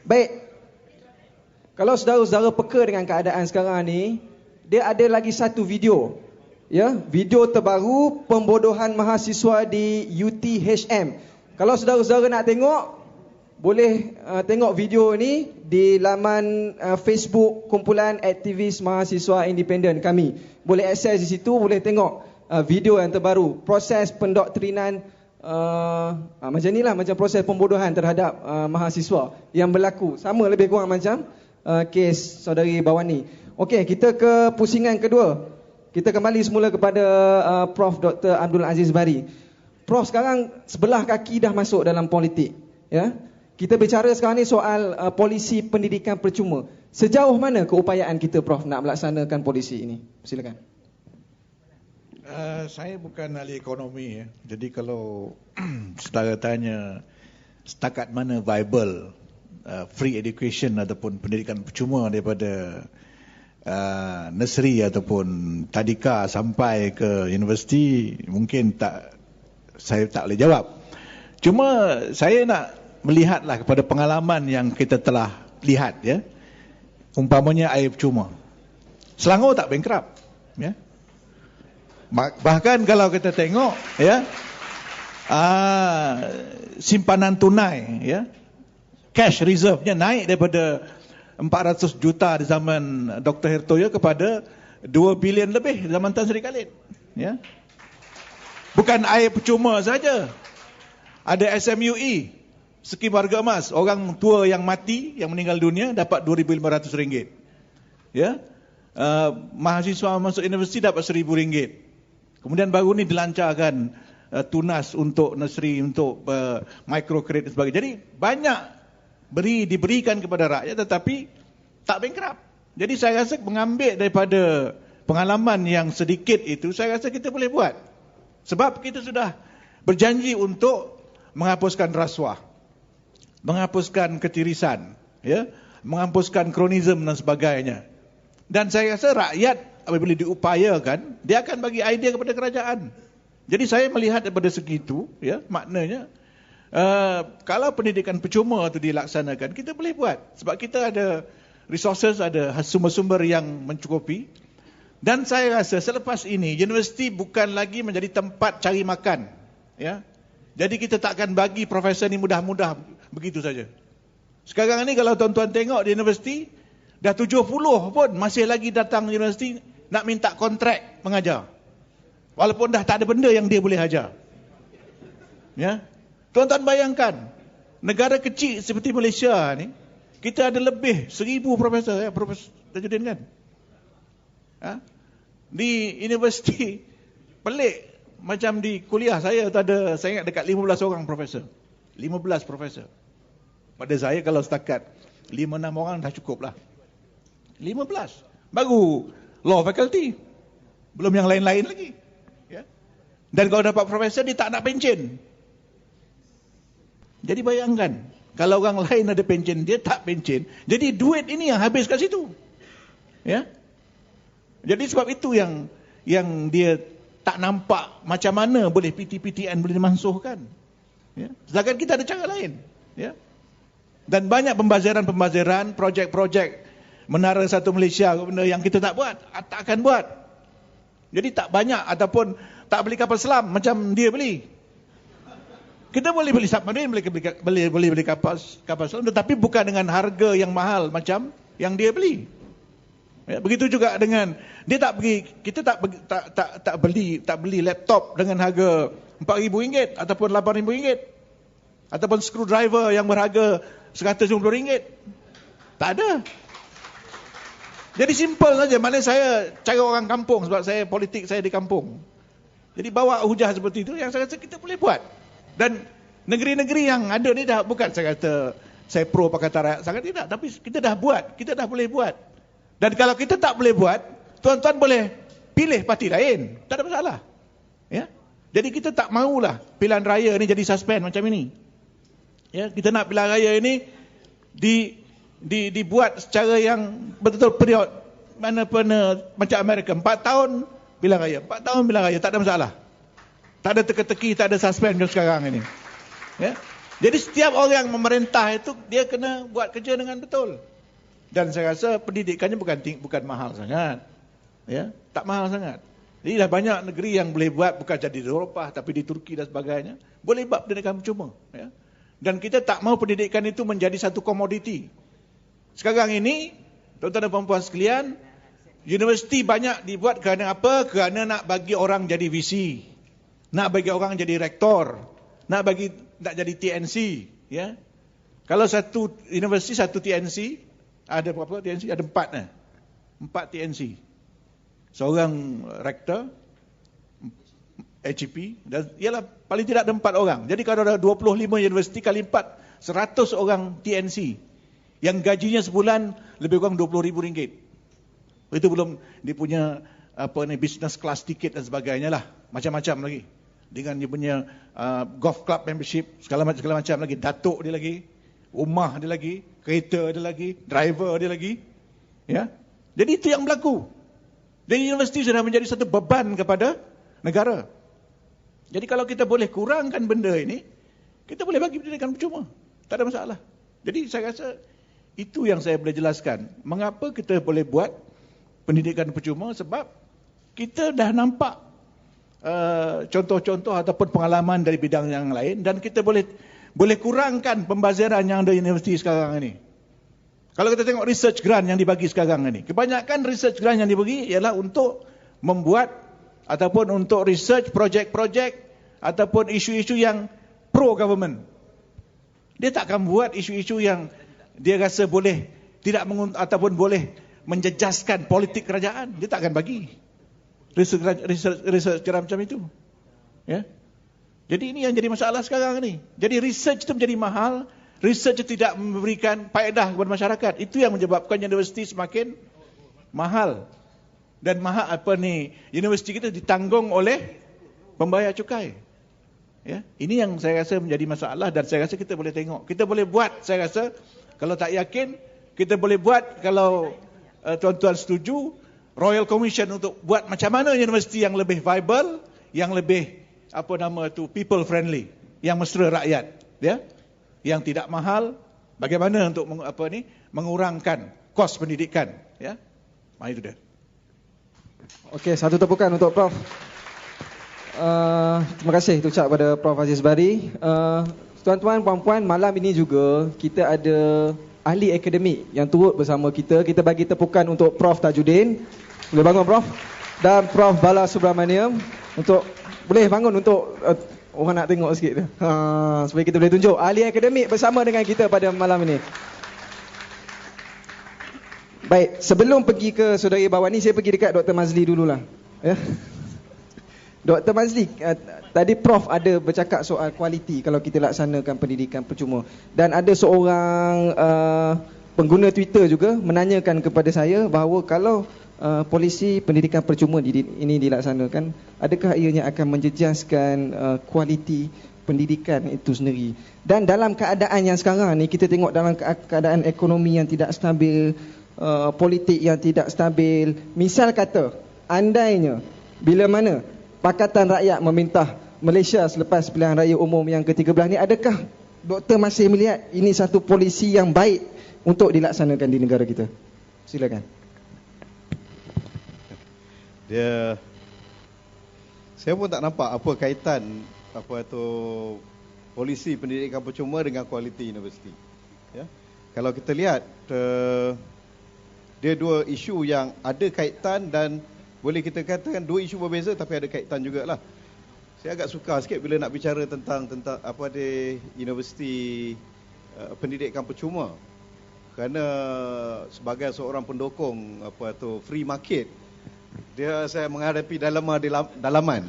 Baik. Kalau saudara-saudara peka dengan keadaan sekarang ni, dia ada lagi satu video. Ya, video terbaru pembodohan mahasiswa di UTHM. Kalau saudara-saudara nak tengok, boleh tengok video ni di laman Facebook Kumpulan Aktivis Mahasiswa Independen kami. Boleh akses di situ, boleh tengok video yang terbaru. Proses pendoktrinan macam ni lah, macam proses pembodohan terhadap mahasiswa yang berlaku. Sama lebih kurang macam kes saudari Bawani. Okey, kita ke pusingan kedua. Kita kembali semula kepada Prof. Dr. Abdul Aziz Bari. Prof, sekarang sebelah kaki dah masuk dalam politik. Ya? Kita bicara sekarang ni soal polisi pendidikan percuma. Sejauh mana keupayaan kita, Prof, nak melaksanakan polisi ini? Silakan. Saya bukan ahli ekonomi. Jadi kalau saudara tanya setakat mana viable free education ataupun pendidikan percuma daripada nursery ataupun tadika sampai ke universiti, mungkin saya tak boleh jawab. Cuma saya nak melihatlah kepada pengalaman yang kita telah lihat, ya. Umpamanya air percuma. Selangor tak bankrupt, ya. Bahkan kalau kita tengok, ya, simpanan tunai, ya, cash reserve-nya naik daripada 400 juta di zaman Dr. Hertoyo kepada 2 bilion lebih di zaman Tan Sri Khalid. Ya. Bukan air percuma saja. Ada SMUE, skim warga emas. Orang tua yang mati, yang meninggal dunia dapat RM2,500. Ya. Mahasiswa masuk universiti dapat RM1,000. Kemudian baru ni dilancarkan tunas untuk nursery, untuk microcredit dan sebagainya. Jadi banyak diberikan kepada rakyat tetapi tak bankrupt. Jadi saya rasa mengambil daripada pengalaman yang sedikit itu, saya rasa kita boleh buat. Sebab kita sudah berjanji untuk menghapuskan rasuah, menghapuskan ketirisan, ya, menghapuskan kronisme dan sebagainya. Dan saya rasa rakyat apabila diupayakan, dia akan bagi idea kepada kerajaan. Jadi saya melihat daripada segi itu, ya, maknanya kalau pendidikan percuma itu dilaksanakan, kita boleh buat. Sebab kita ada resources, ada sumber-sumber yang mencukupi. Dan saya rasa selepas ini, universiti bukan lagi menjadi tempat cari makan. Ya. Jadi kita tak akan bagi profesor ni mudah-mudah begitu saja. Sekarang ni kalau tuan-tuan tengok di universiti, dah 70 pun masih lagi datang universiti nak minta kontrak mengajar. Walaupun dah tak ada benda yang dia boleh ajar. Ya. Tuan-tuan bayangkan, negara kecil seperti Malaysia ni, kita ada lebih 1,000 profesor, ya, Profesor Tajudin kan? Ha? Di universiti, pelik, macam di kuliah saya ada, saya ingat dekat 15 orang profesor. 15 profesor. Pada saya kalau setakat 5-6 orang dah cukup lah. 15. Baru law faculty. Belum yang lain-lain lagi. Ya? Dan kalau dapat profesor, dia tak nak pencen. Jadi bayangkan, kalau orang lain ada pencen, dia tak pencen. Jadi duit ini yang habis kat situ. Ya. Jadi sebab itu yang dia tak nampak macam mana boleh PT-PTN boleh dimansuhkan. Ya. Sedangkan kita ada cara lain. Ya. Dan banyak pembaziran-pembaziran, projek-projek Menara Satu Malaysia, benda yang kita tak buat, tak akan buat. Jadi tak banyak ataupun tak beli kapal selam macam dia beli. Kita boleh beli submarine, boleh beli kapal selam, tetapi bukan dengan harga yang mahal macam yang dia beli. Ya, begitu juga dengan dia tak pergi, kita tak beli laptop dengan harga RM4,000 ataupun RM8,000 ataupun screwdriver yang berharga RM150. Tak ada. Jadi simple saja. Mana saya cara orang kampung, sebab saya politik saya di kampung. Jadi bawa hujah seperti itu yang saya rasa kita boleh buat. Dan negeri-negeri yang ada ni dah, bukan saya kata saya pro Pakatan Rakyat sangat, tidak, tapi kita dah buat, kita dah boleh buat. Dan kalau kita tak boleh buat, tuan-tuan boleh pilih parti lain, tak ada masalah. Ya. Jadi kita tak maulah pilihan raya ni jadi suspend macam ini. Ya, kita nak pilihan raya ini dibuat secara yang betul-betul period mana macam Amerika, 4 tahun pilihan raya, 4 tahun pilihan raya, tak ada masalah. Tak ada teka-teki, tak ada suspend macam sekarang ini. Ya. Jadi setiap orang yang memerintah itu dia kena buat kerja dengan betul. Dan saya rasa pendidikannya bukan mahal sangat. Ya, tak mahal sangat. Jadi dah banyak negeri yang boleh buat, bukan jadi di Eropah tapi di Turki dan sebagainya, boleh buat pendidikan percuma, ya. Dan kita tak mau pendidikan itu menjadi satu komoditi. Sekarang ini, tuan-tuan dan puan-puan sekalian, universiti banyak dibuat kerana apa? Kerana nak bagi orang jadi VC, nak bagi orang jadi rektor, nak jadi TNC, ya. Kalau satu universiti, satu TNC, ada berapa TNC? Ada 4 TNC. Seorang rektor, HEP, dan ialah paling tidak ada 4 orang. Jadi kalau ada 25 universiti kali 4, 100 orang TNC. Yang gajinya sebulan lebih kurang RM20,000. Itu belum dia punya business class ticket dan sebagainya lah. Macam-macam lagi. Dengan dia punya golf club membership, segala macam lagi. Datuk dia lagi, rumah dia lagi, kereta dia lagi, driver dia lagi. Ya. Jadi itu yang berlaku. Jadi universiti sudah menjadi satu beban kepada negara. Jadi kalau kita boleh kurangkan benda ini, kita boleh bagi pendidikan percuma. Tak ada masalah. Jadi saya rasa itu yang saya boleh jelaskan. Mengapa kita boleh buat pendidikan percuma? Sebab kita dah nampak contoh-contoh ataupun pengalaman dari bidang yang lain, dan kita boleh kurangkan pembaziran yang ada di universiti sekarang ini. Kalau kita tengok research grant yang dibagi sekarang ini, kebanyakan research grant yang dibagi ialah untuk membuat ataupun untuk research projek-projek ataupun isu-isu yang pro-government. Dia tak akan buat isu-isu yang dia rasa boleh tidak ataupun boleh menjejaskan politik kerajaan. Dia tak akan bagi research macam itu. Ya. Jadi ini yang jadi masalah sekarang ni. Jadi research itu menjadi mahal. Research tidak memberikan faedah kepada masyarakat. Itu yang menyebabkan universiti semakin mahal. Dan universiti kita ditanggung oleh pembayar cukai. Ya, ini yang saya rasa menjadi masalah, dan saya rasa kita boleh tengok. Kita boleh buat, saya rasa, kalau tak yakin, kita boleh buat, kalau tuan-tuan setuju, Royal Commission untuk buat macam mana universiti yang lebih viable, yang lebih people friendly, yang mesra rakyat, ya. Yang tidak mahal, bagaimana untuk mengurangkan kos pendidikan, ya. Itu dia. Okey, satu tepukan untuk Prof. Terima kasih ucap pada Prof Aziz Bari. Tuan-tuan, puan-puan, malam ini juga kita ada ahli akademik yang turut bersama kita. Kita bagi tepukan untuk Prof Tajudin. Boleh bangun Prof? Dan Prof Bala Subramaniam boleh bangun untuk orang nak tengok sikit tu. Supaya kita boleh tunjuk ahli akademik bersama dengan kita pada malam ini. Baik, sebelum pergi ke saudari bawah ni, saya pergi dekat Dr. Mazli dululah. Ya. Dr. Mazli, tadi Prof ada bercakap soal kualiti kalau kita laksanakan pendidikan percuma. Dan ada seorang pengguna Twitter juga menanyakan kepada saya bahawa kalau polisi pendidikan percuma ini dilaksanakan, adakah ianya akan menjejaskan kualiti pendidikan itu sendiri. Dan dalam keadaan yang sekarang ni, kita tengok dalam keadaan ekonomi yang tidak stabil, politik yang tidak stabil. Misal kata, andainya bila mana Pakatan Rakyat meminta Malaysia selepas pilihan raya umum yang ke-13 ni, adakah Doktor masih melihat ini satu polisi yang baik untuk dilaksanakan di negara kita? Silakan. Saya pun tak nampak apa kaitan polisi pendidikan percuma dengan kualiti universiti. Ya. Kalau kita lihat, dia dua isu yang ada kaitan, dan boleh kita katakan dua isu berbeza tapi ada kaitan jugalah. Saya agak suka sikit bila nak bicara tentang universiti pendidikan percuma, kerana sebagai seorang pendukung free market, saya menghadapi dalaman.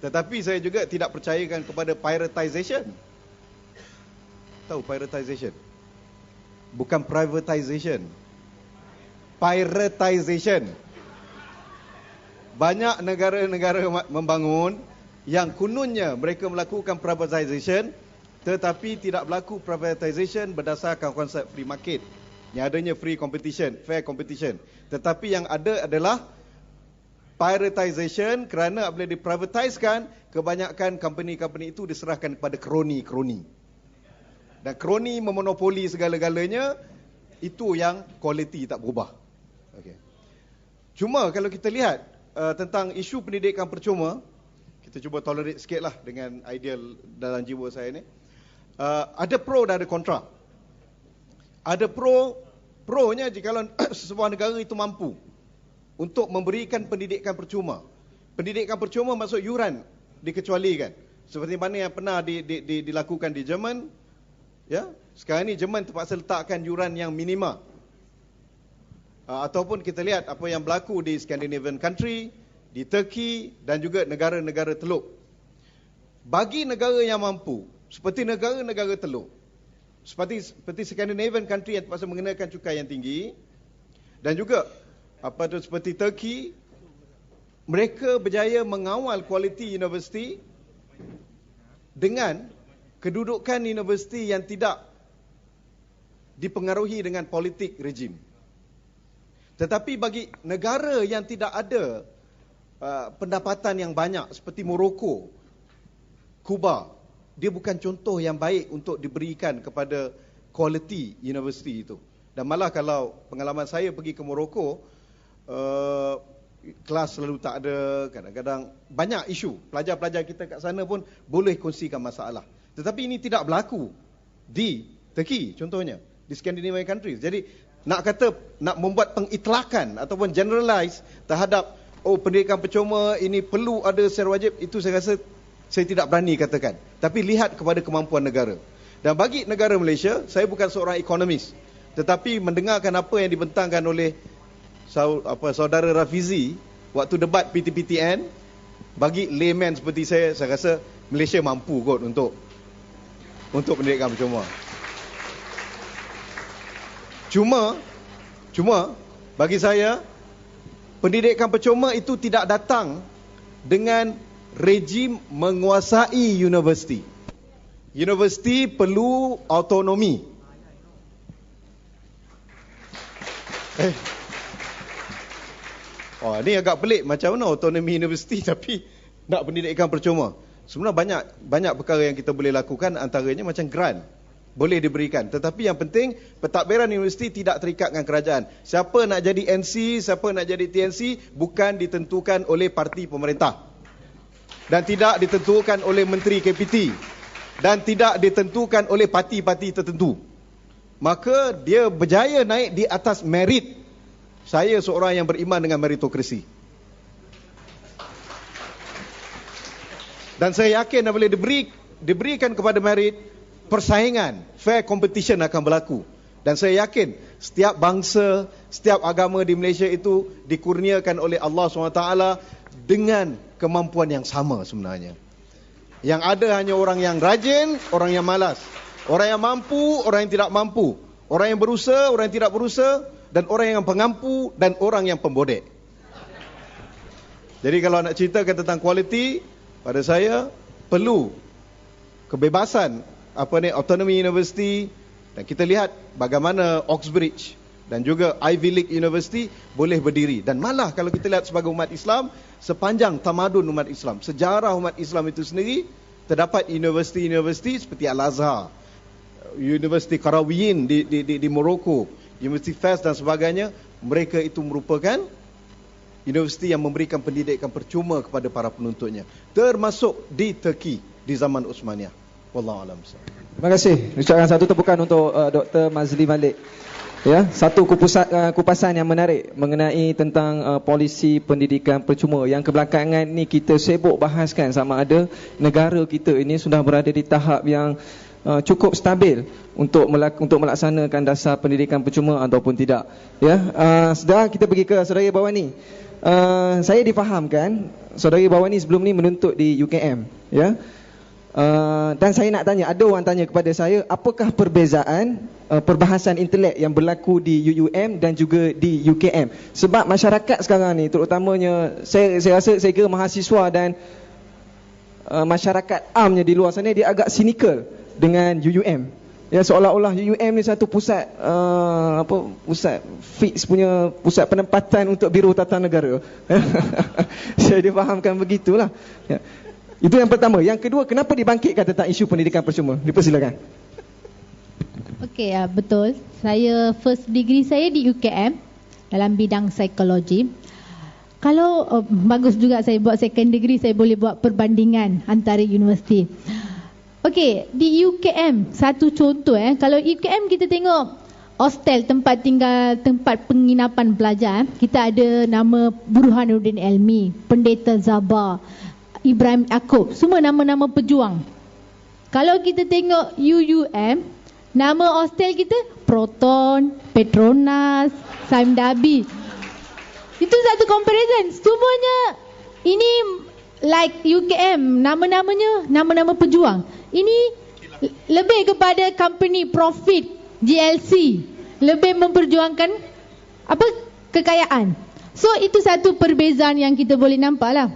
Tetapi saya juga tidak percayakan kepada piratisation. Tahu piratisation? Bukan privatisation. Piratisation. Banyak negara-negara membangun yang kononnya mereka melakukan privatisation, tetapi tidak berlaku privatisation berdasarkan konsep free market. Yang adanya free competition, fair competition. Tetapi yang ada adalah Privatization kerana apabila diprivatisekan, kebanyakan company-company itu diserahkan kepada kroni-kroni. Dan kroni memonopoli segala-galanya, itu yang kualiti tak berubah. Okay. Cuma kalau kita lihat tentang isu pendidikan percuma, kita cuba tolerate sikit lah dengan ideal dalam jiwa saya ni. Ada pro dan ada kontra. Ada pro-nya jika sebuah negara itu mampu untuk memberikan pendidikan percuma. Pendidikan percuma maksud yuran dikecualikan. Seperti mana yang pernah dilakukan di Jerman. Ya, sekarang ni Jerman terpaksa letakkan yuran yang minima. Ataupun kita lihat apa yang berlaku di Scandinavian country, di Turkey dan juga negara-negara teluk. Bagi negara yang mampu, seperti negara-negara teluk, seperti Scandinavian country yang terpaksa mengenakan cukai yang tinggi, dan juga seperti Turkey, mereka berjaya mengawal kualiti universiti dengan kedudukan universiti yang tidak dipengaruhi dengan politik rejim. Tetapi bagi negara yang tidak ada pendapatan yang banyak seperti Morocco, Kuba, dia bukan contoh yang baik untuk diberikan kepada kualiti universiti itu. Dan malah kalau pengalaman saya pergi ke Morocco, kelas selalu tak ada, kadang-kadang banyak isu. Pelajar-pelajar kita kat sana pun boleh kongsikan masalah. Tetapi ini tidak berlaku di Turkey contohnya, di Scandinavian countries. Jadi nak membuat pengitlakan ataupun generalize terhadap pendidikan percuma ini perlu ada secara wajib, itu saya rasa saya tidak berani katakan. Tapi lihat kepada kemampuan negara. Dan bagi negara Malaysia, saya bukan seorang ekonomis, tetapi mendengarkan apa yang dibentangkan oleh saudara Rafizi waktu debat PTPTN, bagi layman seperti saya rasa Malaysia mampu kot untuk pendidikan percuma. Cuma bagi saya, pendidikan percuma itu tidak datang dengan rejim menguasai universiti. Universiti perlu autonomi. Ini agak pelik, macam mana autonomi universiti tapi nak pendidikan percuma. Sebenarnya banyak perkara yang kita boleh lakukan, antaranya macam grant boleh diberikan. Tetapi yang penting, pentadbiran universiti tidak terikat dengan kerajaan. Siapa nak jadi NC, siapa nak jadi TNC, bukan ditentukan oleh parti pemerintah. Dan tidak ditentukan oleh Menteri KPT. Dan tidak ditentukan oleh parti-parti tertentu. Maka dia berjaya naik di atas merit. Saya seorang yang beriman dengan meritokrasi. Dan saya yakin apabila diberikan kepada merit, persaingan, fair competition akan berlaku. Dan saya yakin setiap bangsa, setiap agama di Malaysia itu dikurniakan oleh Allah SWT dengan kemampuan yang sama sebenarnya. Yang ada hanya orang yang rajin, orang yang malas. Orang yang mampu, orang yang tidak mampu. Orang yang berusaha, orang yang tidak berusaha. Dan orang yang pengampu dan orang yang pembodek. Jadi kalau nak ceritakan tentang kualiti, pada saya perlu kebebasan autonomi universiti. Dan kita lihat bagaimana Oxbridge dan juga Ivy League University boleh berdiri. Dan malah kalau kita lihat sebagai umat Islam, sepanjang tamadun umat Islam, sejarah umat Islam itu sendiri, terdapat universiti-universiti seperti Al-Azhar, Universiti Qarawiyyin di Morocco, Universiti Fes dan sebagainya. Mereka itu merupakan universiti yang memberikan pendidikan percuma kepada para penuntutnya, termasuk di Turki di zaman Uthmaniyah. Wallahualam. Terima kasih. Ucapkan satu tepukan untuk Dr. Mazli Malik. Ya, satu kupasan yang menarik mengenai tentang polisi pendidikan percuma yang kebelakangan ni kita sibuk bahaskan sama ada negara kita ini sudah berada di tahap yang cukup stabil untuk melaksanakan dasar pendidikan percuma ataupun tidak. Ya, saudara, kita pergi ke saudara Bawani. Saya difahamkan saudara Bawani sebelum ni menuntut di UKM, ya. Dan saya nak tanya, ada orang tanya kepada saya, apakah perbezaan perbahasan intelek yang berlaku di UUM dan juga di UKM? Sebab masyarakat sekarang ni, terutamanya saya rasa, saya kira mahasiswa dan masyarakat amnya di luar sana, dia agak cynical dengan UUM. Ya, seolah-olah UUM ni satu pusat pusat fix punya pusat penempatan untuk Biro Tata Negara. Saya difahamkan begitulah. Ya. Itu yang pertama. Yang kedua, kenapa dibangkitkan tentang isu pendidikan percuma? Dipersilakan. Okey, betul. Saya first degree saya di UKM dalam bidang psikologi. Kalau bagus juga saya buat second degree, saya boleh buat perbandingan antara universiti. Okey, di UKM satu contoh kalau UKM kita tengok hostel, tempat tinggal, tempat penginapan pelajar, kita ada nama Burhanuddin Elmi, Pendeta Zabar, Ibrahim Yaakob, semua nama-nama pejuang. Kalau kita tengok UUM, nama hostel kita Proton, Petronas, Saim Dabi. Itu satu comparison. Semuanya ini like UKM, nama-namanya nama-nama pejuang. Ini lebih kepada company profit, GLC, lebih memperjuangkan kekayaan. So itu satu perbezaan yang kita boleh nampak lah.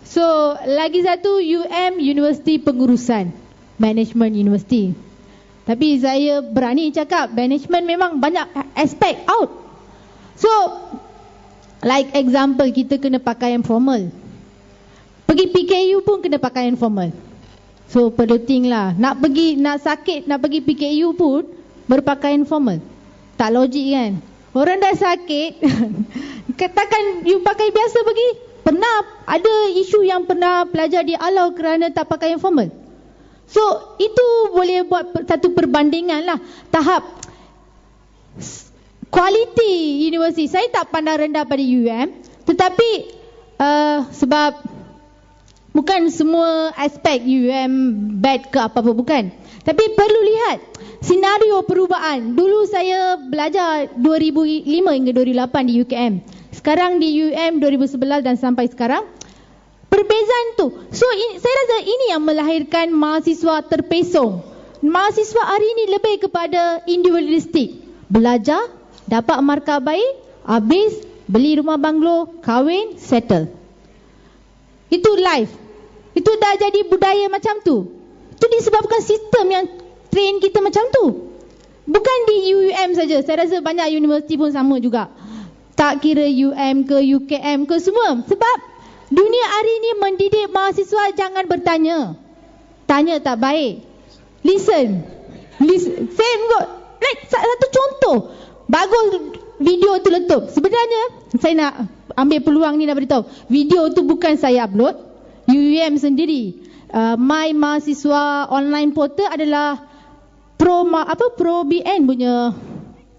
So lagi satu, Universiti Pengurusan, Management University. Tapi saya berani cakap management memang banyak aspek out. So like example, kita kena pakaian formal. Pergi PKU pun kena pakaian formal. So perlu think lah, nak sakit nak pergi PKU pun berpakaian formal. Tak logik kan? Orang dah sakit katakan you pakai biasa pergi. Pernah ada isu yang pernah pelajar dialau kerana tak pakai formal. So itu boleh buat satu perbandingan lah tahap kualiti universiti. Saya tak pandang rendah pada UM, tetapi sebab bukan semua aspek UM bad ke apa-apa, bukan. Tapi perlu lihat senario perubahan. Dulu saya belajar 2005 hingga 2008 di UKM. Sekarang di UM 2011 dan sampai sekarang. Perbezaan tu. So saya rasa ini yang melahirkan mahasiswa terpesong. Mahasiswa hari ini lebih kepada individualistik. Belajar, dapat markah baik, habis, beli rumah banglo, kahwin, settle. Itu life. Itu dah jadi budaya macam tu. Itu disebabkan sistem yang train kita macam tu. Bukan di UUM saja. Saya rasa banyak universiti pun sama juga. Tak kira UM ke UKM ke semua. Sebab dunia hari ini mendidik mahasiswa jangan bertanya. Tanya tak baik. Listen. Saya buat satu contoh. Bagus video tu letup. Sebenarnya saya nak ambil peluang ni nak beritahu. Video tu bukan saya upload. UUM sendiri, My Mahasiswa Online Portal adalah Pro BN punya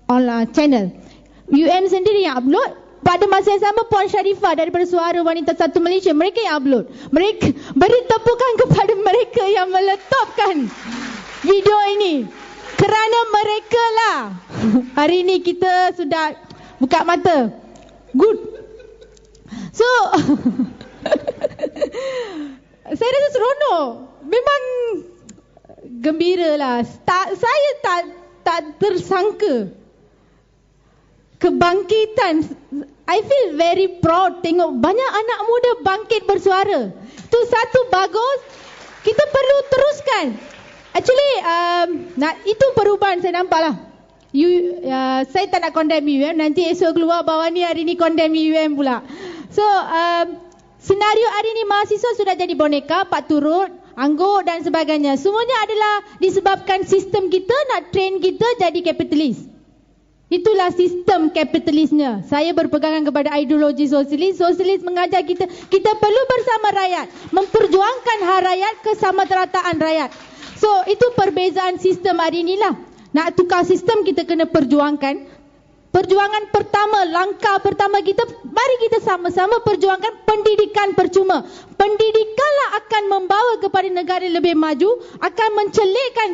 online channel. UM sendiri yang upload. Pada masa yang sama, Puan Sharifah daripada Suara Wanita 1 Malaysia, mereka yang upload. Mereka beri tepukan kepada mereka yang meletupkan video ini. Kerana mereka lah hari ini kita sudah buka mata. Good. So saya rasa seronok. Memang gembira lah. Saya tak tersangka kebangkitan. I feel very proud tengok banyak anak muda bangkit bersuara. Itu satu bagus. Kita perlu teruskan. Actually itu perubahan saya nampak lah. Saya tak nak condemn UM. Nanti esok keluar bawah ni hari ni condemn UM pula. So senario hari ini mahasiswa sudah jadi boneka, pak turut, anggur dan sebagainya. Semuanya adalah disebabkan sistem kita nak train kita jadi kapitalis. Itulah sistem kapitalisnya. Saya berpegangan kepada ideologi sosialis. Sosialis mengajar kita perlu bersama rakyat, memperjuangkan hak rakyat, kesamaterataan rakyat. So itu perbezaan sistem hari inilah. Nak tukar sistem kita kena perjuangkan. Perjuangan pertama, langkah pertama kita, mari kita sama-sama perjuangkan pendidikan percuma. Pendidikanlah akan membawa kepada negara lebih maju, akan mencelikkan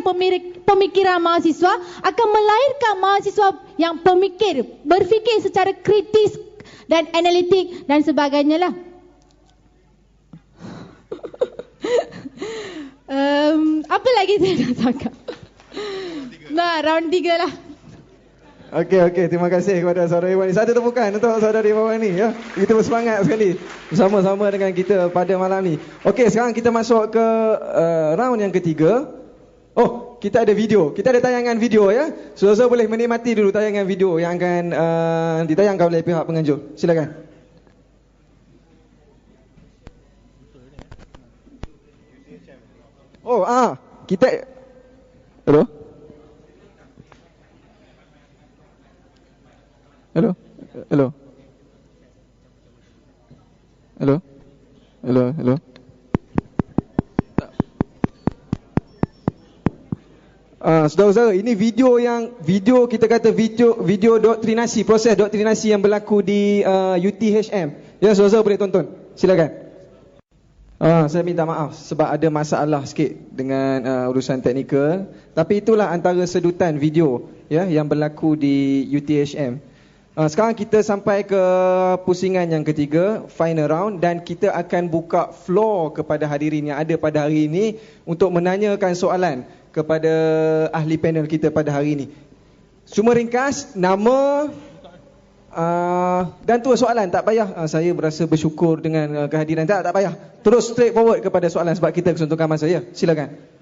pemikiran mahasiswa, akan melahirkan mahasiswa yang pemikir, berfikir secara kritis dan analitik dan sebagainya lah. Apa lagi saya nak cakap? Nah, round 3 lah. Okey, terima kasih kepada saudara Iwan ni. Satu tepukan untuk saudara Iwan ni ya. Kita bersemangat sekali bersama-sama dengan kita pada malam ni. Okey, sekarang kita masuk ke round yang ketiga. Oh, kita ada video. Kita ada tayangan video ya. Saudara boleh menikmati dulu tayangan video yang akan ditayangkan oleh pihak penganjur. Silakan. Oh, kita Hello. Hello. Hello. Hello. Hello, hello. Saudara-saudara, ini video kita kata video doktrinasi, proses doktrinasi yang berlaku di UTHM. Ya, saudara-saudara boleh tonton. Silakan. Saya minta maaf sebab ada masalah sikit dengan urusan teknikal, tapi itulah antara sedutan video ya yang berlaku di UTHM. Sekarang kita sampai ke pusingan yang ketiga, final round, dan kita akan buka floor kepada hadirin yang ada pada hari ini untuk menanyakan soalan kepada ahli panel kita pada hari ini. Cuma ringkas, nama dan tu soalan, tak payah. Saya berasa bersyukur dengan kehadiran. Tak payah. Terus straight forward kepada soalan sebab kita kesuntukan masa ya. Silakan.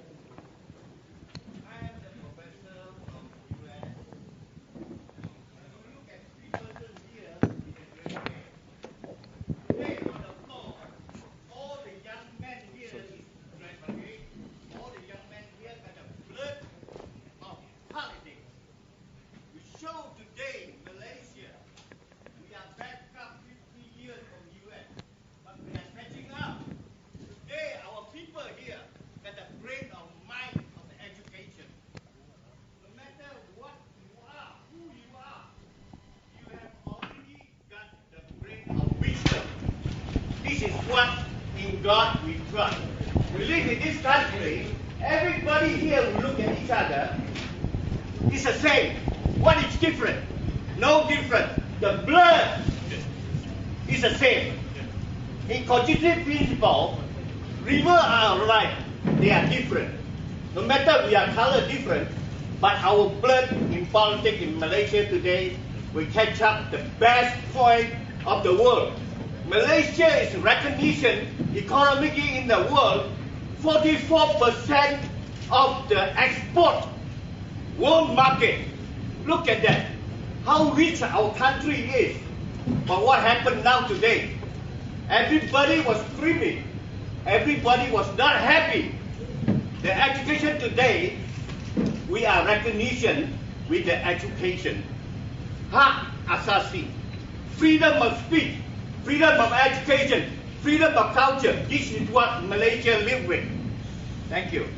This is what in God we trust. We live in this country, everybody here will look at each other. It's the same. What is different? No different. The blood is the same. In constitutive principle, river are alike. They are different. No matter we are color different, but our blood in politics in Malaysia today will catch up the best point of the world. Malaysia is recognition economically in the world. 44% of the export world market. Look at that. How rich our country is. But what happened now today? Everybody was screaming. Everybody was not happy. The education today, we are recognition with the education. Hak asasi. Freedom of speech. Freedom of education, freedom of culture. This is what Malaysia live with. Thank you.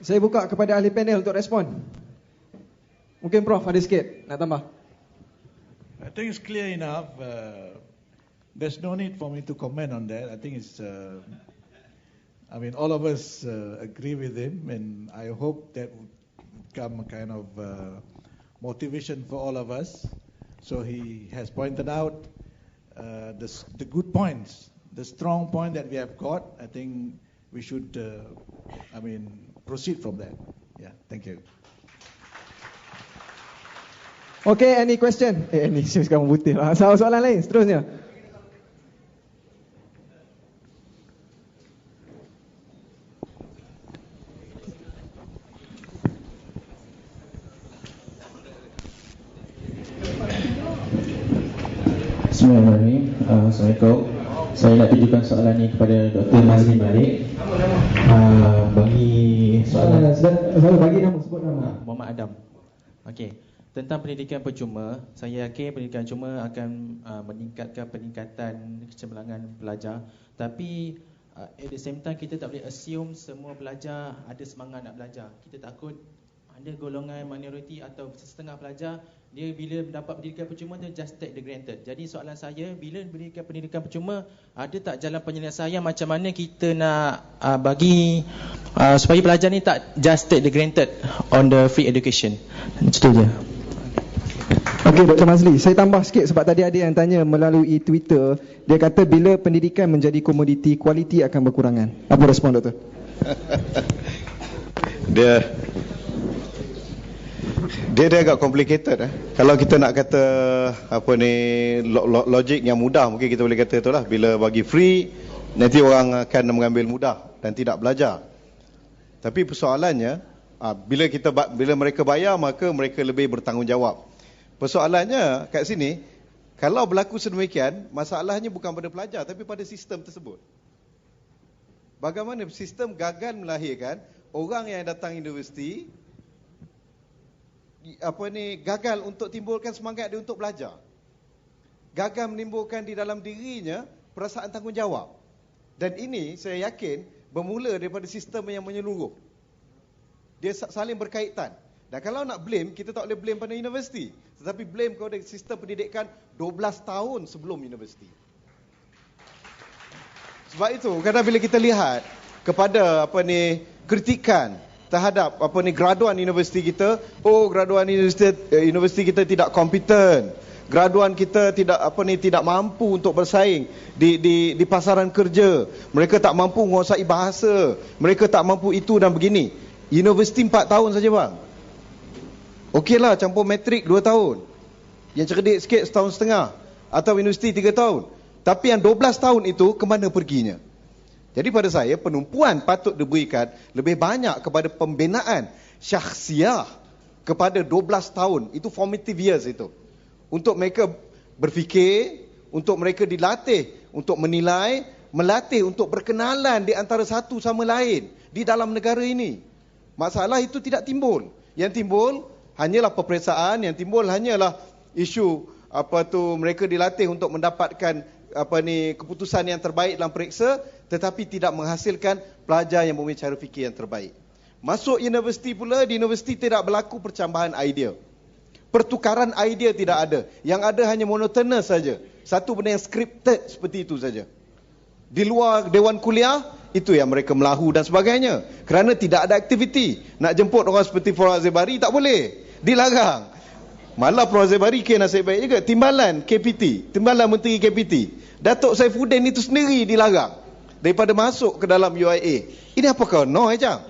Saya buka kepada ahli panel untuk respon. Mungkin Prof ada sikit nak tambah. I think it's clear enough. There's no need for me to comment on that. I think it's all of us agree with him, and I hope that become a kind of motivation for all of us. So he has pointed out the good points, the strong point that we have got. I think we should, proceed from that. Yeah, thank you. Okay, any question? Ini sekarang putih lah. Soalan lain, seterusnya. Bismillahirrahmanirrahim. Assalamualaikum. Saya nak tujukan soalan ni kepada Dr. Mazli balik. Bagi soalan bagi nama, sebut nama. Muhammad Adam. Okey. Tentang pendidikan percuma, saya yakin pendidikan percuma akan meningkatkan peningkatan kecemerlangan pelajar. Tapi at the same time kita tak boleh assume semua pelajar ada semangat nak belajar. Kita takut ada golongan minoriti atau setengah pelajar dia bila mendapat pendidikan percuma dia just take the granted. Jadi soalan saya, bila berikan pendidikan percuma, ada tak jalan penyelesaian macam mana kita nak bagi supaya pelajar ni tak just take the granted on the free education. Itu je. Okey, Dr. Mazli, saya tambah sikit sebab tadi ada yang tanya melalui Twitter. Dia kata bila pendidikan menjadi komoditi, kualiti akan berkurangan. Apa respon doktor? Dia agak complicated. Kalau kita nak kata logik yang mudah, mungkin kita boleh kata itulah, bila bagi free nanti orang akan mengambil mudah dan tidak belajar. Tapi persoalannya, bila mereka bayar, maka mereka lebih bertanggungjawab. Persoalannya kat sini, kalau berlaku sedemikian, masalahnya bukan pada pelajar tapi pada sistem tersebut. Bagaimana sistem gagal melahirkan orang yang datang universiti, gagal untuk timbulkan semangat dia untuk belajar. Gagal menimbulkan di dalam dirinya perasaan tanggungjawab. Dan ini saya yakin bermula daripada sistem yang menyeluruh. Dia saling berkaitan. Dan kalau nak blame, kita tak boleh blame pada universiti, tetapi blame kepada sistem pendidikan 12 tahun sebelum universiti. Sebab itu, kadang bila kita lihat kepada kritikan terhadap graduan universiti kita, graduan universiti kita tidak kompeten, graduan kita tidak mampu untuk bersaing di pasaran kerja, mereka tak mampu menguasai bahasa, mereka tak mampu itu dan begini. Universiti 4 tahun saja bang. Okeylah, campur matrik 2 tahun. Yang cerdik sikit setahun setengah, atau universiti 3 tahun. Tapi yang 12 tahun itu ke mana perginya? Jadi pada saya, penumpuan patut diberikan lebih banyak kepada pembinaan syakhsiah kepada 12 tahun. Itu formative years itu. Untuk mereka berfikir, untuk mereka dilatih, untuk menilai, melatih untuk berkenalan di antara satu sama lain di dalam negara ini. Masalah itu tidak timbul. Yang timbul hanyalah peperiksaan, yang timbul hanyalah isu mereka dilatih untuk mendapatkan keputusan yang terbaik dalam periksa, tetapi tidak menghasilkan pelajar yang mempunyai cara fikir yang terbaik. Masuk universiti pula, di universiti tidak berlaku percambahan idea. Pertukaran idea tidak ada. Yang ada hanya monotonous saja. Satu benda yang scripted seperti itu saja. Di luar dewan kuliah, itu yang mereka melahu dan sebagainya. Kerana tidak ada aktiviti. Nak jemput orang seperti Prof. Azibari tak boleh. Dilarang. Malah Prof. Azibari nasib baik juga. Timbalan KPT, Timbalan Menteri KPT, Datuk Saifuddin itu sendiri dilarang daripada masuk ke dalam UIA. Ini apakah no Ejang?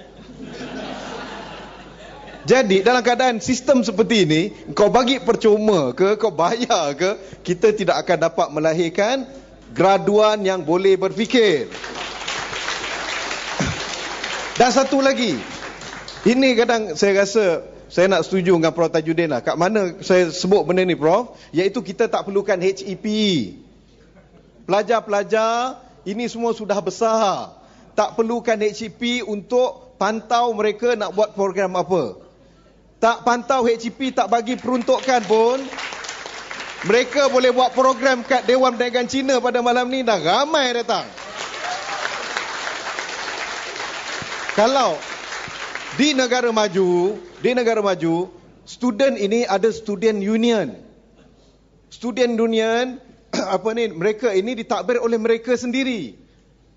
Jadi dalam keadaan sistem seperti ini, kau bagi percuma ke, kau bayar ke, kita tidak akan dapat melahirkan graduan yang boleh berfikir. Dan satu lagi, ini kadang saya rasa saya nak setuju dengan Prof. Tajuddin lah. Kat mana saya sebut benda ni Prof, iaitu kita tak perlukan HEP. Pelajar-pelajar ini semua sudah besar, tak perlukan HEP untuk pantau mereka nak buat program apa. Tak pantau HEP, tak bagi peruntukan pun, mereka boleh buat program kat Dewan Perniagaan Cina pada malam ni, dah ramai datang. Kalau di negara maju, student ini ada student union. Student union mereka ini ditadbir oleh mereka sendiri.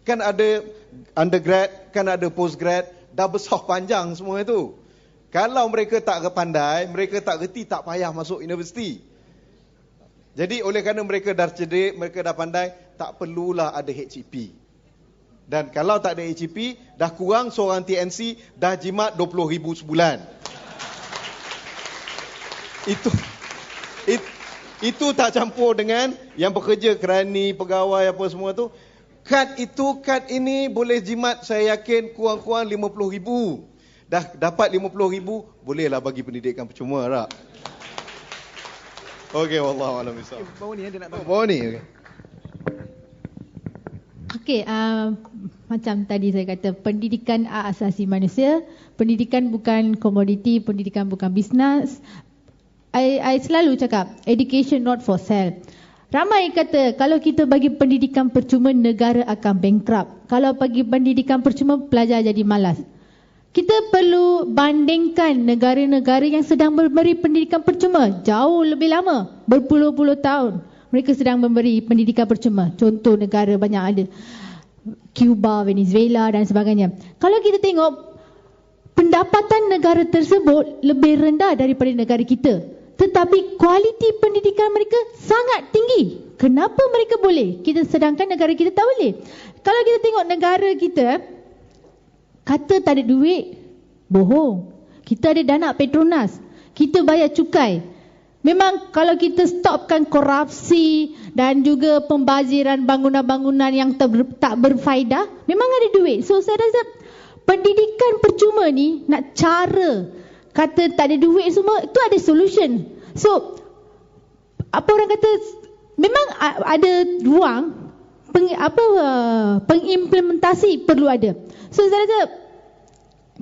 Kan ada undergrad, kan ada postgrad, dah besar panjang semua itu. Kalau mereka tak pandai, mereka tak reti, tak payah masuk universiti. Jadi oleh kerana mereka dah cerdik, mereka dah pandai, tak perlulah ada HEP. Dan kalau tak ada HEP, dah kurang seorang TNC dah jimat 20,000 sebulan. Itu tak campur dengan yang bekerja kerani, pegawai apa semua tu. Kad ini boleh jimat, saya yakin kurang-kurang 50,000. Dah dapat 50,000, bolehlah bagi pendidikan percuma tak? Okey, wallahu a'lam bishawab. Bawa ni dia nak tahu. Bawa ni. Okey. Okey, macam tadi saya kata, pendidikan hak asasi manusia, pendidikan bukan komoditi, pendidikan bukan bisnes. I selalu cakap, education not for sale. Ramai kata, kalau kita bagi pendidikan percuma, negara akan bankrupt. Kalau bagi pendidikan percuma, pelajar jadi malas. Kita perlu bandingkan negara-negara yang sedang memberi pendidikan percuma jauh lebih lama, berpuluh-puluh tahun. Mereka sedang memberi pendidikan percuma. Contoh negara banyak ada, Cuba, Venezuela dan sebagainya. Kalau kita tengok, pendapatan negara tersebut lebih rendah daripada negara kita, tetapi kualiti pendidikan mereka sangat tinggi. Kenapa mereka boleh, sedangkan negara kita tak boleh? Kalau kita tengok negara kita, kata tak ada duit, bohong. Kita ada dana Petronas. kita bayar cukai. Memang kalau kita stopkan korupsi dan juga pembaziran bangunan-bangunan yang tak berfaedah, memang ada duit. So saya rasa pendidikan percuma ni nak cara kata tak ada duit semua, itu ada solution. So apa orang kata, memang ada ruang pengimplementasi perlu ada. So saya rasa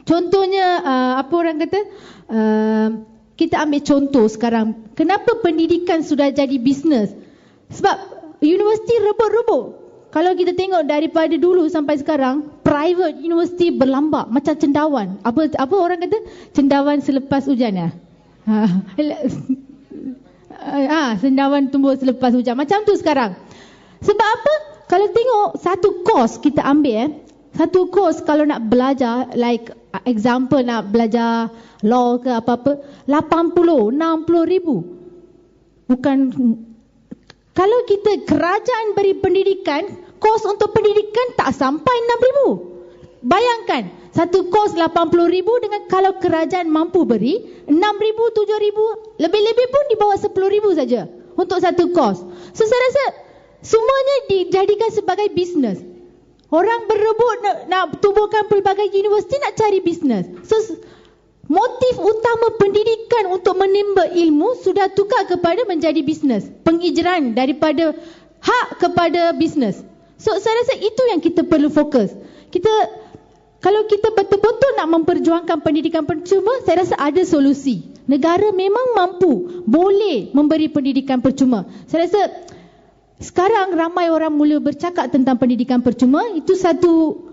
contohnya apa orang kata, kita ambil contoh sekarang, kenapa pendidikan sudah jadi bisnes? Sebab universiti rebut-rebut. Kalau kita tengok daripada dulu sampai sekarang, private universiti berlambak macam cendawan. Apa orang kata? Cendawan selepas hujan ya? Cendawan tumbuh selepas hujan. Macam tu sekarang. Sebab apa? Kalau tengok satu kos kita ambil, satu kos kalau nak belajar, like example nak belajar law ke apa-apa, 80-60 ribu. Bukan, kalau kita kerajaan beri pendidikan, kos untuk pendidikan tak sampai 6 ribu. Bayangkan, satu kos 80 ribu dengan kalau kerajaan mampu beri 6 ribu, 7 ribu, lebih-lebih pun di bawah 10 ribu saja untuk satu kos. So saya rasa semuanya dijadikan sebagai bisnes. Orang berebut nak tubuhkan pelbagai universiti, nak cari bisnes. So motif utama pendidikan untuk menimba ilmu sudah tukar kepada menjadi bisnes. Pengijaran daripada hak kepada bisnes. So saya rasa itu yang kita perlu fokus. Kalau kita betul-betul nak memperjuangkan pendidikan percuma, saya rasa ada solusi. Negara memang mampu, boleh memberi pendidikan percuma. Saya rasa sekarang ramai orang mula bercakap tentang pendidikan percuma. Itu satu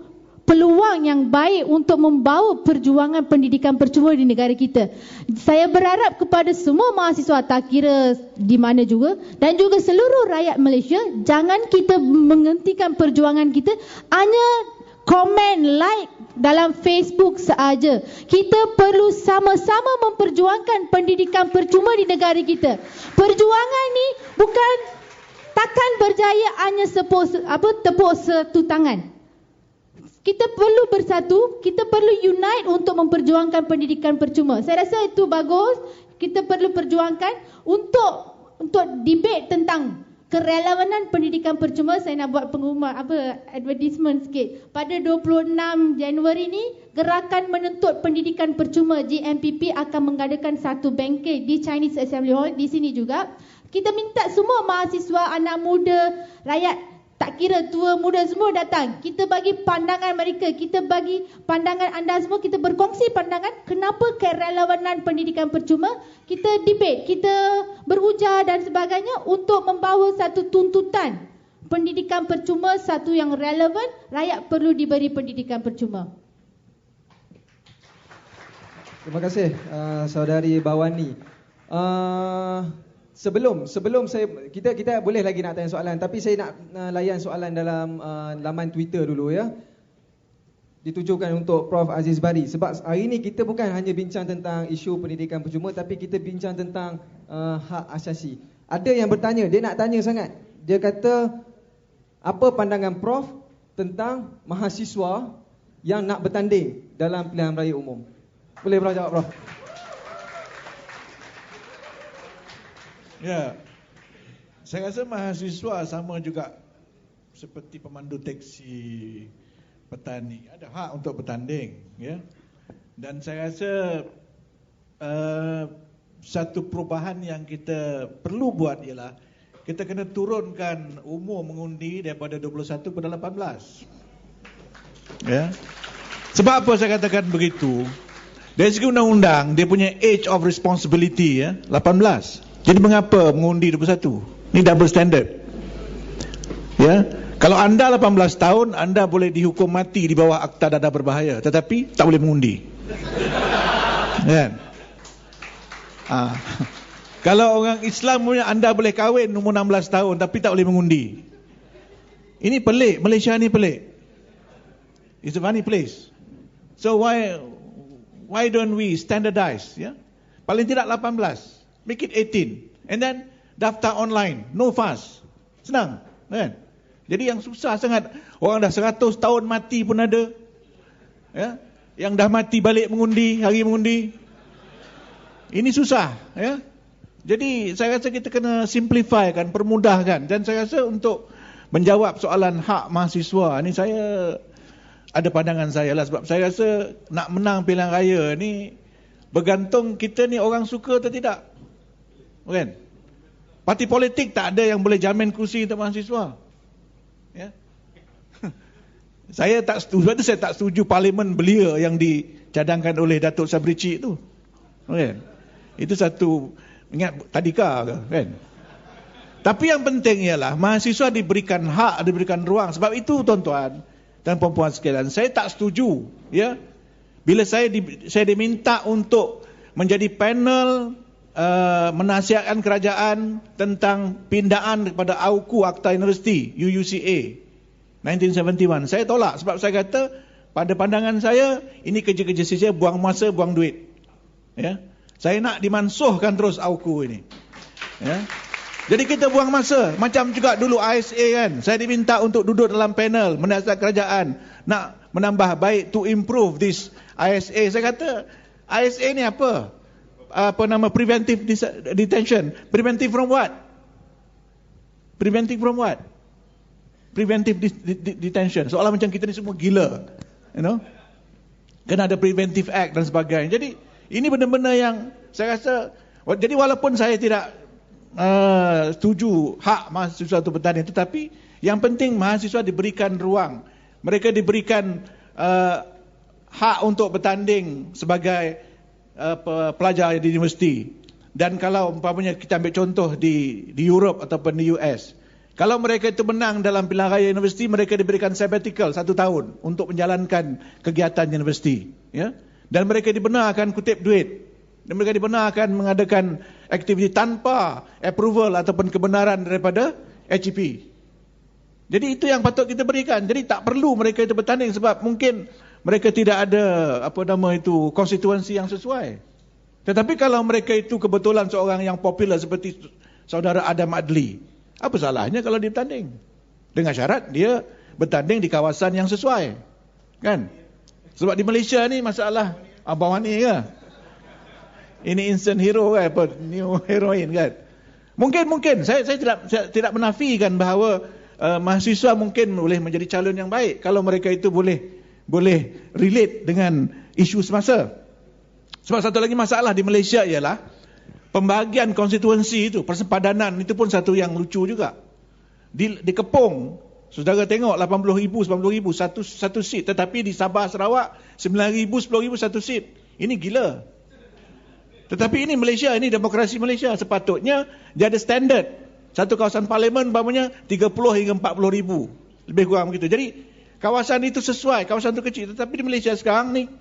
peluang yang baik untuk membawa perjuangan pendidikan percuma di negara kita. Saya berharap kepada semua mahasiswa, tak kira di mana juga, dan juga seluruh rakyat Malaysia, jangan kita menghentikan perjuangan kita hanya komen, like dalam Facebook sahaja. Kita perlu sama-sama memperjuangkan pendidikan percuma di negara kita. Perjuangan ni bukan takkan berjaya hanya tepuk satu tangan. Kita perlu bersatu, kita perlu unite untuk memperjuangkan pendidikan percuma. Saya rasa itu bagus. Kita perlu perjuangkan untuk debate tentang kerelevanan pendidikan percuma. Saya nak buat pengumuman advertisement sikit. Pada 26 Januari ni, Gerakan Menuntut Pendidikan Percuma GMPP akan mengadakan satu bengkel di Chinese Assembly Hall di sini juga. Kita minta semua mahasiswa, anak muda, rakyat, tak kira tua muda, semua datang. Kita bagi pandangan mereka, kita bagi pandangan anda semua, kita berkongsi pandangan kenapa kerelevanan pendidikan percuma. Kita debate, kita berujar dan sebagainya untuk membawa satu tuntutan pendidikan percuma, satu yang relevan. Rakyat perlu diberi pendidikan percuma. Terima kasih saudari Bawani. Sebelum kita boleh lagi nak tanya soalan, tapi saya nak layan soalan dalam laman Twitter dulu ya. Ditujukan untuk Prof Aziz Bari, sebab hari ini kita bukan hanya bincang tentang isu pendidikan percuma, tapi kita bincang tentang hak asasi. Ada yang bertanya, dia nak tanya sangat. Dia kata, apa pandangan Prof tentang mahasiswa yang nak bertanding dalam pilihan raya umum? Boleh Prof jawab, Prof? Ya, saya rasa mahasiswa sama juga seperti pemandu teksi, petani, ada hak untuk bertanding, ya. Dan saya rasa satu perubahan yang kita perlu buat ialah kita kena turunkan umur mengundi daripada 21 kepada 18. Ya. Sebab apa saya katakan begitu? Dari segi undang-undang dia punya age of responsibility ya, 18. Jadi mengapa mengundi 21? Ini double standard. Ya, kalau anda 18 tahun, anda boleh dihukum mati di bawah Akta Dadah Berbahaya, tetapi tak boleh mengundi. Kan? Kalau orang Islam punya, anda boleh kahwin umur 16 tahun tapi tak boleh mengundi. Ini pelik, Malaysia ni pelik. It's a funny place. So why don't we standardize, ya? Paling tidak 18. Make it 18. And then daftar online, no fuss. Senang, kan? Jadi yang susah sangat, orang dah 100 tahun mati pun ada. Ya? Yang dah mati balik mengundi, hari mengundi. Ini susah, ya. Jadi saya rasa kita kena simplifykan, permudahkan. Dan saya rasa untuk menjawab soalan hak mahasiswa ni, saya ada pandangan saya lah. Sebab saya rasa nak menang pilihan raya ni bergantung kita ni orang suka atau tidak, kan? Parti politik tak ada yang boleh jamin kursi untuk mahasiswa, ya. Saya tak setuju, sebab tu saya tak setuju parlimen belia yang dicadangkan oleh Datuk Sabri Cik tu, kan? Itu satu, ingat tadika ke, kan? Tapi yang penting ialah mahasiswa diberikan hak, diberikan ruang. Sebab itu tuan-tuan dan puan-puan sekalian, saya tak setuju, ya, bila saya diminta untuk menjadi panel menasihatkan kerajaan tentang pindaan kepada AUKU, Akta Universiti, UUCA 1971. Saya tolak sebab saya kata pada pandangan saya ini kerja-kerja sia-sia, buang masa, buang duit, ya. Saya nak dimansuhkan terus AUKU ini, ya. Jadi kita buang masa. Macam juga dulu ISA kan, saya diminta untuk duduk dalam panel menasihat kerajaan nak menambah baik, to improve this ISA. Saya kata ISA ni apa nama, preventive detention. Preventive from what? Preventive from what? Preventive detention. Seolah macam kita ni semua gila, you know. Kena ada preventive act dan sebagainya. Jadi ini benda-benda yang saya rasa, jadi walaupun saya tidak setuju hak mahasiswa itu bertanding, tetapi yang penting mahasiswa diberikan ruang, mereka diberikan hak untuk bertanding sebagai pelajar di universiti. Dan kalau umpamanya kita ambil contoh di Europe ataupun di US, kalau mereka itu menang dalam pilihan raya universiti, mereka diberikan sabbatical 1 tahun untuk menjalankan kegiatan universiti, ya. Dan mereka dibenarkan kutip duit, dan mereka dibenarkan mengadakan aktiviti tanpa approval ataupun kebenaran daripada HEP. Jadi itu yang patut kita berikan. Jadi tak perlu mereka itu bertanding sebab mungkin mereka tidak ada konstituensi yang sesuai. Tetapi kalau mereka itu kebetulan seorang yang popular seperti saudara Adam Adli, apa salahnya kalau dia bertanding? Dengan syarat dia bertanding di kawasan yang sesuai, kan? Sebab di Malaysia ni masalah abang ni ke? Ini instant hero kan, apa new heroine kan? Mungkin saya tidak menafikan bahawa mahasiswa mungkin boleh menjadi calon yang baik kalau mereka itu boleh relate dengan isu semasa. Sebab satu lagi masalah di Malaysia ialah pembahagian konstituensi itu, persepadanan itu pun satu yang lucu juga. Di Kepong, saudara tengok 80,000, 90,000 satu seat, tetapi di Sabah Sarawak 9,000, 10,000 satu seat. Ini gila. Tetapi ini Malaysia, ini demokrasi Malaysia. Sepatutnya dia ada standard. Satu kawasan parlimen umpamanya 30 hingga 40,000. Lebih kurang begitu. Jadi kawasan itu sesuai, kawasan itu kecil. Tetapi di Malaysia sekarang ni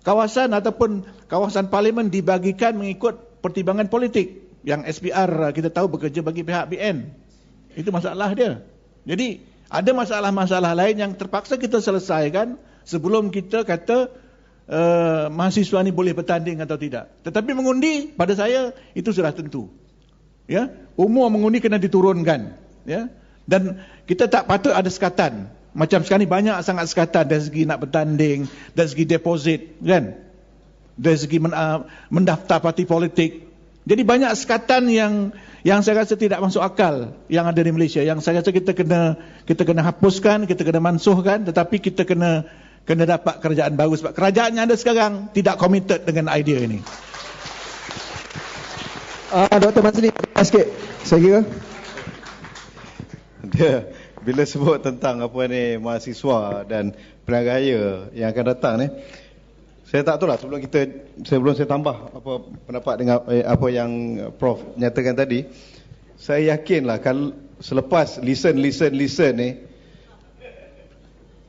kawasan ataupun kawasan parlimen dibagikan mengikut pertimbangan politik. Yang SPR kita tahu bekerja bagi pihak BN. Itu masalah dia. Jadi ada masalah-masalah lain yang terpaksa kita selesaikan sebelum kita kata mahasiswa ni boleh bertanding atau tidak. Tetapi mengundi pada saya itu sudah tentu, ya. Umur mengundi kena diturunkan, ya. Dan kita tak patut ada sekatan. Macam sekarang ni banyak sangat sekatan dari segi nak bertanding, dari segi deposit, kan, dari segi mendaftar parti politik. Jadi banyak sekatan yang saya rasa tidak masuk akal yang ada di Malaysia. Yang saya rasa kita kena hapuskan, kita kena mansuhkan. Tetapi kita kena dapat kerajaan baru sebab kerajaan yang ada sekarang tidak committed dengan idea ini. Dr. Mansini, sikit saya kira. Dia bila sebut tentang mahasiswa dan pilihan raya yang akan datang ni, saya tak tahu lah sebelum saya tambah apa pendapat dengan apa yang Prof nyatakan tadi. Saya yakinlah kalau selepas listen ni,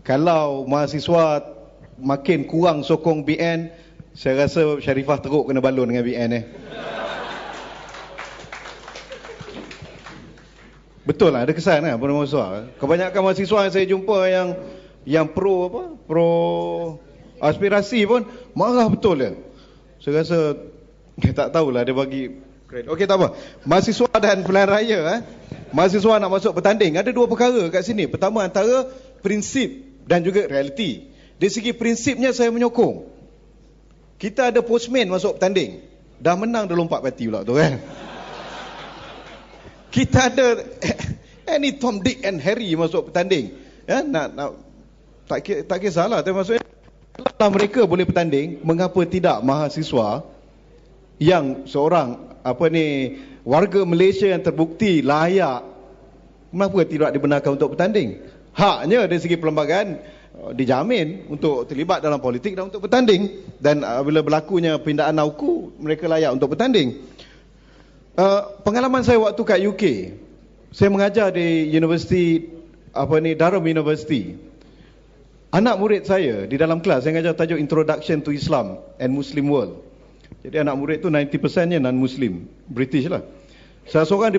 kalau mahasiswa makin kurang sokong BN, saya rasa Sharifah teruk kena balun dengan BN ni. Betul lah, ada kesan kan pada mahasiswa. Kebanyakan mahasiswa yang saya jumpa yang pro aspirasi pun marah betul dia. Saya rasa tak tahulah dia bagi kredit. Okey, tak apa. Mahasiswa dan pilihan raya, mahasiswa nak masuk bertanding, ada dua perkara kat sini. Pertama, antara prinsip dan juga realiti. Dari segi prinsipnya saya menyokong. Kita ada postman masuk bertanding. Dah menang dia lompat parti pula tu kan. Kita ada any Tom, Dick and Harry masuk bertanding. Ya, tak kisahlah. Tapi maksudnya kalau mereka boleh bertanding, mengapa tidak mahasiswa yang seorang warga Malaysia yang terbukti layak, kenapa tidak dibenarkan untuk bertanding? Haknya dari segi perlembagaan dijamin untuk terlibat dalam politik dan untuk bertanding. Dan bila berlakunya pindaan nauku, mereka layak untuk bertanding. Pengalaman saya waktu kat UK, saya mengajar di Universiti Durham University. Anak murid saya di dalam kelas, saya mengajar tajuk Introduction to Islam and Muslim World. Jadi anak murid tu 90%-nya non-Muslim, British lah. Salah seorang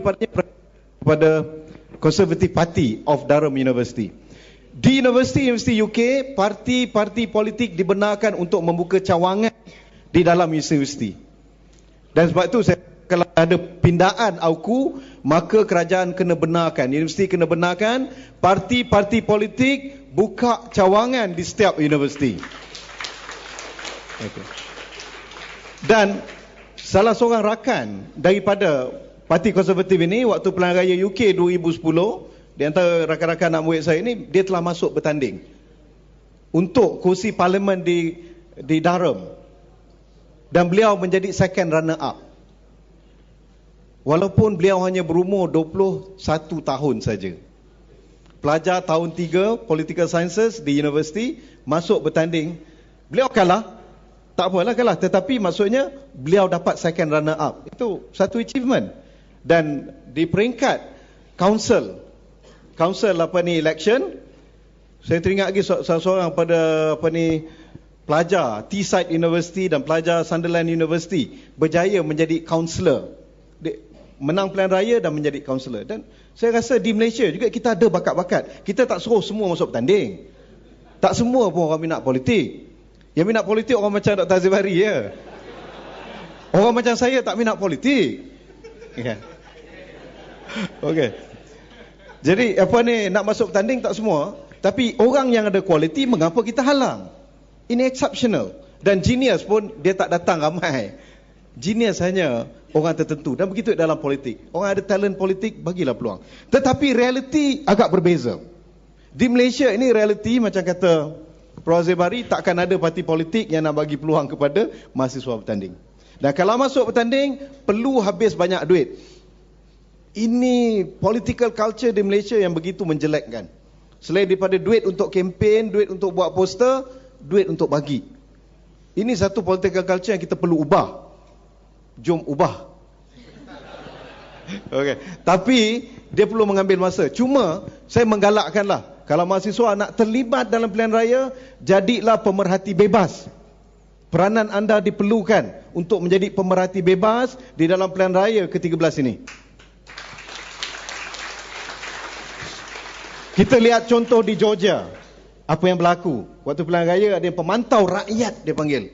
pada Conservative Party of Durham University. Di Universiti UK, parti-parti politik dibenarkan untuk membuka cawangan di dalam universiti. Dan sebab itu kalau ada pindaan AUKU, maka kerajaan kena benarkan, universiti kena benarkan parti-parti politik buka cawangan di setiap universiti. Okay. Dan salah seorang rakan daripada Parti Konservatif ini waktu Pilihan Raya UK 2010, di antara rakan-rakan anak murid saya ini, dia telah masuk bertanding untuk kursi parlimen di Durham. Dan beliau menjadi second runner up. Walaupun beliau hanya berumur 21 tahun saja. Pelajar tahun 3 Political Sciences di universiti, masuk bertanding. Beliau kalah. Tak apalah kalah, tetapi maksudnya beliau dapat second runner up. Itu satu achievement. Dan di peringkat council election, saya teringat lagi seorang pada pelajar Teesside University dan pelajar Sunderland University berjaya menjadi councillor, menang pilihan raya dan menjadi councillor. Dan saya rasa di Malaysia juga kita ada bakat-bakat. Kita tak suruh semua masuk bertanding. Tak semua pun orang minat politik. Yang minat politik orang macam Dr. Azibari ya. Orang macam saya tak minat politik. Ya. Okey. Jadi nak masuk bertanding tak semua, tapi orang yang ada kualiti mengapa kita halang? Ini exceptional. Dan genius pun dia tak datang ramai. Genius hanya orang tertentu. Dan begitu dalam politik. Orang ada talent politik, bagilah peluang. Tetapi realiti agak berbeza. Di Malaysia ini realiti macam kata Prof. Azibari, takkan ada parti politik yang nak bagi peluang kepada mahasiswa bertanding. Dan kalau masuk bertanding, perlu habis banyak duit. Ini political culture di Malaysia yang begitu menjelekkan. Selain daripada duit untuk kempen, duit untuk buat poster, duit untuk bagi. Ini satu political culture yang kita perlu ubah. Jom ubah. Okay. Tapi dia perlu mengambil masa. Cuma saya menggalakkanlah, kalau mahasiswa nak terlibat dalam pilihan raya, jadilah pemerhati bebas. Peranan anda diperlukan untuk menjadi pemerhati bebas di dalam pilihan raya ke-13 ini. Kita lihat contoh di Georgia. Apa yang berlaku? Waktu pilihan raya ada yang pemantau rakyat dia panggil.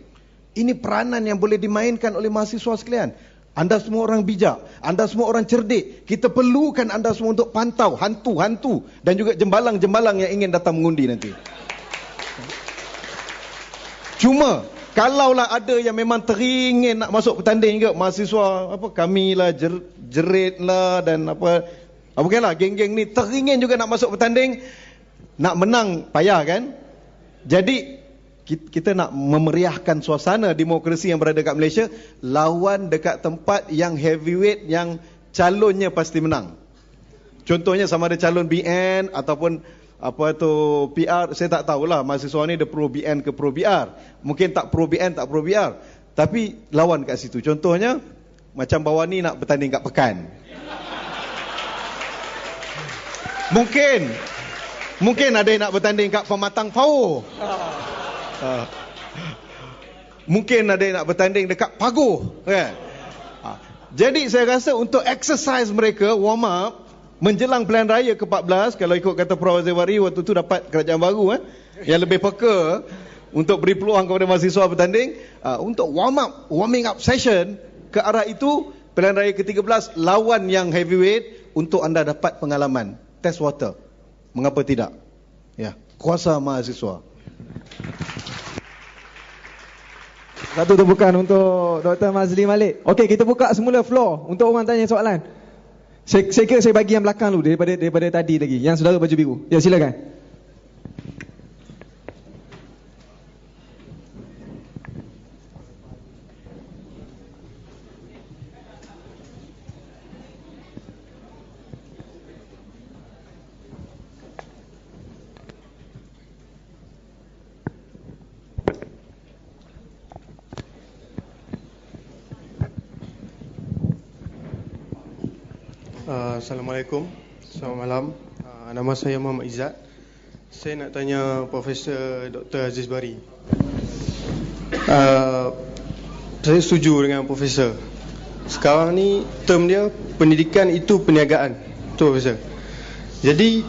Ini peranan yang boleh dimainkan oleh mahasiswa sekalian. Anda semua orang bijak, anda semua orang cerdik. Kita perlukan anda semua untuk pantau hantu-hantu dan juga jembalang-jembalang yang ingin datang mengundi nanti. Cuma kalaulah ada yang memang teringin nak masuk bertanding ke, mahasiswa kamilah jeritlah dan okeylah, geng-geng ni teringin juga nak masuk bertanding, nak menang payah kan? Jadi kita nak memeriahkan suasana demokrasi yang berada kat Malaysia, lawan dekat tempat yang heavyweight, yang calonnya pasti menang. Contohnya sama ada calon BN ataupun PR, saya tak tahulah mahasiswa ni dia pro BN ke pro BR. Mungkin tak pro BN, tak pro BR. Tapi lawan kat situ. Contohnya macam bawah ni nak bertanding kat Pekan. Mungkin ada yang nak bertanding kat Pematang Power. Mungkin ada yang nak bertanding dekat Paguh kan? Jadi saya rasa untuk exercise mereka, warm up menjelang pilihan raya ke-14, kalau ikut kata Prof. Azibari, waktu tu dapat kerajaan baru yang lebih peka untuk beri peluang kepada mahasiswa bertanding, untuk warming up session ke arah itu, pilihan raya ke-13 lawan yang heavyweight, untuk anda dapat pengalaman test water. Mengapa tidak? Ya, kuasa mahasiswa. Satu tepukan untuk Dr. Mazli Malik. Okey, kita buka semula floor untuk orang tanya soalan. Saya kira saya bagi yang belakang dulu daripada tadi lagi. Yang saudara baju biru. Ya, silakan. Assalamualaikum. Selamat malam. Nama saya Muhammad Izzat. Saya nak tanya Profesor Dr. Aziz Bari. Saya setuju dengan Profesor. Sekarang ni term dia pendidikan itu perniagaan. Betul Profesor. Jadi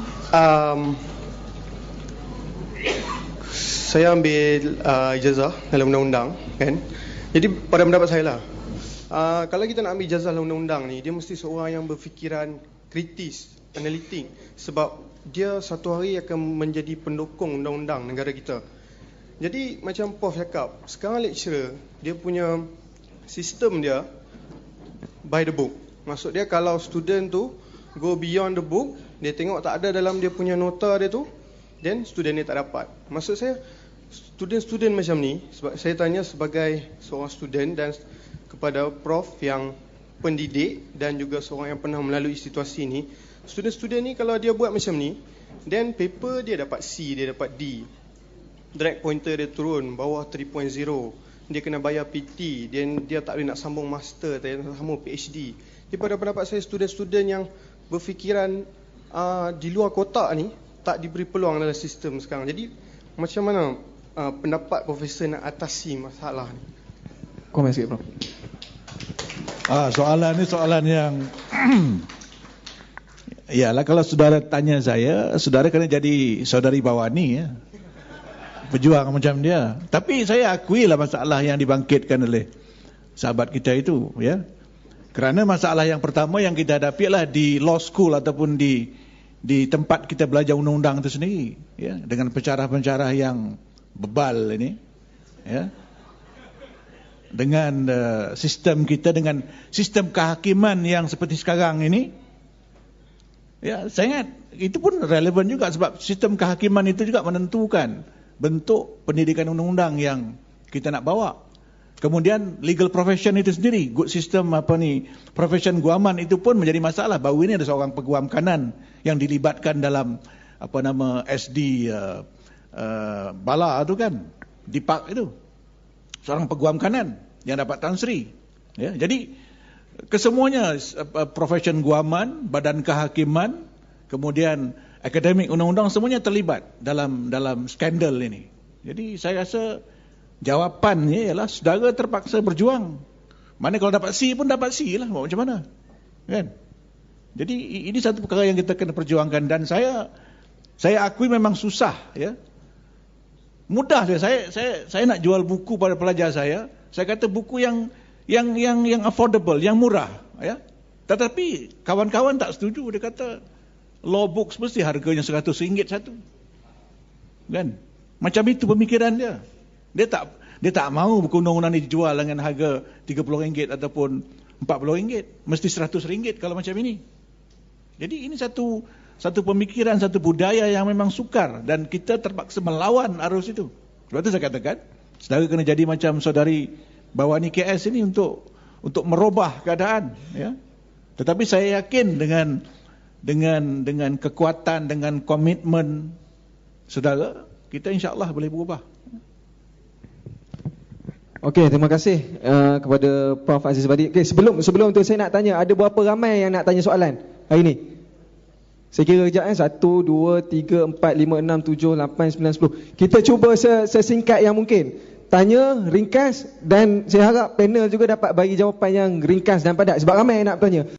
saya ambil ijazah dalam undang-undang kan. Jadi pada pendapat saya lah, kalau kita nak ambil ijazah dalam undang-undang ni, dia mesti seorang yang berfikiran kritis, analitik, sebab dia satu hari akan menjadi pendukung undang-undang negara kita. Jadi macam Prof cakap, sekarang lecturer dia punya sistem dia by the book. Maksud dia kalau student tu go beyond the book, dia tengok tak ada dalam dia punya nota dia tu, then student ni tak dapat. Maksud saya student-student macam ni, sebab saya tanya sebagai seorang student dan kepada Prof yang pendidik dan juga seorang yang pernah melalui situasi ni, student-student ni kalau dia buat macam ni, then paper dia dapat C, dia dapat D, drag pointer dia turun bawah 3.0, dia kena bayar PT, then dia tak boleh nak sambung master, tak boleh nak sambung PhD. Jadi pada pendapat saya, student-student yang berfikiran di luar kotak ni tak diberi peluang dalam sistem sekarang. Jadi macam mana pendapat Profesor nak atasi masalah ni? Komen sikit, Prof. Soalan ni soalan yang yalah, kalau saudara tanya saya, saudara kena jadi saudari Bawani ya. Berjuang macam dia. Tapi saya akuilah masalah yang dibangkitkan oleh sahabat kita itu ya. Kerana masalah yang pertama yang kita hadapi adalah di law school ataupun di tempat kita belajar undang-undang itu sendiri ya, dengan pencarah-pencarah yang bebal ini ya. Dengan sistem kita, dengan sistem kehakiman yang seperti sekarang ini ya, saya ingat itu pun relevan juga, sebab sistem kehakiman itu juga menentukan bentuk pendidikan undang-undang yang kita nak bawa. Kemudian legal profession itu sendiri, good system profession guaman itu pun menjadi masalah. Baru ini ada seorang peguam kanan yang dilibatkan dalam SD bala itu kan, di park itu. Seorang peguam kanan yang dapat Tan Sri ya. Jadi kesemuanya profession guaman, badan kehakiman, kemudian akademik undang-undang, semuanya terlibat dalam skandal ini. Jadi saya rasa jawapannya ialah saudara terpaksa berjuang. Mana kalau dapat C pun dapat C lah, macam mana kan. Jadi ini satu perkara yang kita kena perjuangkan, dan saya akui memang susah ya. Mudah saya nak jual buku pada pelajar saya kata buku yang affordable, yang murah ya. Tetapi kawan-kawan tak setuju, dia kata law books mesti harganya RM100 satu. Kan? Macam itu pemikiran dia. Dia tak mau buku undang-undang ini dijual dengan harga RM30 ataupun RM40. Mesti RM100 kalau macam ini. Jadi ini satu pemikiran, satu budaya yang memang sukar, dan kita terpaksa melawan arus itu. Sebab itu saya katakan, saudara kena jadi macam saudari Bawani KS ini untuk merubah keadaan ya. Tetapi saya yakin dengan kekuatan, dengan komitmen saudara, kita insya-Allah boleh berubah. Okey, terima kasih kepada Prof Aziz Bari. Okey, sebelum tu saya nak tanya, ada berapa ramai yang nak tanya soalan hari ni? Saya kira kejap 1, 2, 3, 4, 5, 6, 7, 8, 9, 10. Kita cuba sesingkat yang mungkin. Tanya, ringkas, dan saya harap panel juga dapat bagi jawapan yang ringkas dan padat, sebab ramai yang nak bertanya.